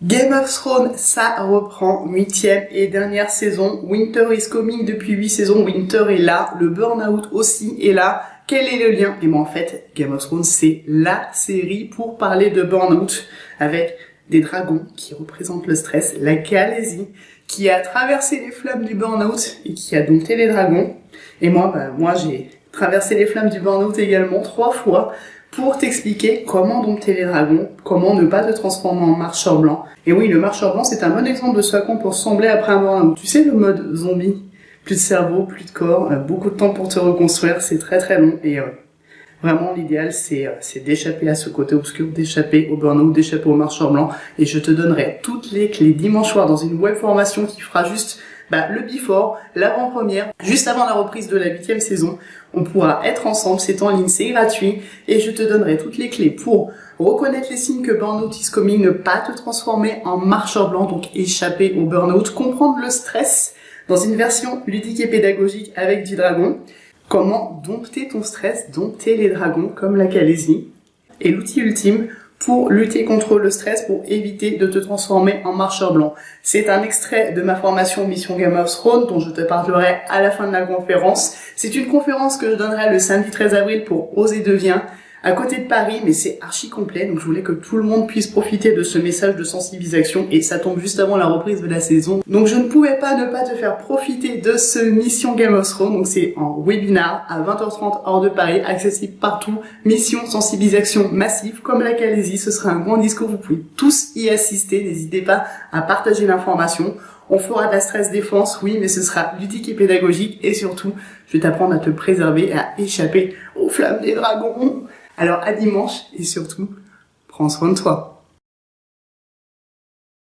Game of Thrones, ça reprend, 8e et dernière saison. Winter is coming depuis 8 saisons, Winter est là, le burn-out aussi est là. Quel est le lien? Et moi en fait, Game of Thrones c'est la série pour parler de burn-out avec des dragons qui représentent le stress, la Khaleesi qui a traversé les flammes du burn-out et qui a dompté les dragons. Et moi j'ai traversé les flammes du burn-out également 3 fois pour t'expliquer comment dompter les dragons, comment ne pas te transformer en marcheur blanc. Et oui, le marcheur blanc, c'est un bon exemple de ce à quoi on peut ressembler après un burn-out. Tu sais, le mode zombie, plus de cerveau, plus de corps, beaucoup de temps pour te reconstruire, c'est très très long. Et vraiment, l'idéal, c'est d'échapper à ce côté obscur, d'échapper au burn-out, d'échapper au marcheur blanc. Et je te donnerai toutes les clés dimanche soir dans une web formation qui fera juste le before, l'avant-première, juste avant la reprise de la 8e saison. On pourra être ensemble, c'est en ligne, c'est gratuit, et je te donnerai toutes les clés pour reconnaître les signes que burn-out is coming, ne pas te transformer en marcheur blanc, donc échapper au burn-out, comprendre le stress dans une version ludique et pédagogique avec du dragon, comment dompter ton stress, dompter les dragons comme la Khaleesi, et l'outil ultime pour lutter contre le stress, pour éviter de te transformer en marcheur blanc. C'est un extrait de ma formation Mission Game of Thrones dont je te parlerai à la fin de la conférence. C'est une conférence que je donnerai le samedi 13 avril pour Oser Devient, à côté de Paris, mais c'est archi complet, donc je voulais que tout le monde puisse profiter de ce message de sensibilisation, et ça tombe juste avant la reprise de la saison. Donc je ne pouvais pas ne pas te faire profiter de ce Mission Game of Thrones, donc c'est en webinar à 20h30 hors de Paris, accessible partout, mission sensibilisation massive, comme la Khaleesi, ce sera un grand discours, vous pouvez tous y assister, n'hésitez pas à partager l'information. On fera de la stress défense, oui, mais ce sera ludique et pédagogique, et surtout, je vais t'apprendre à te préserver et à échapper aux flammes des dragons. Alors à dimanche, et surtout, prends soin de toi.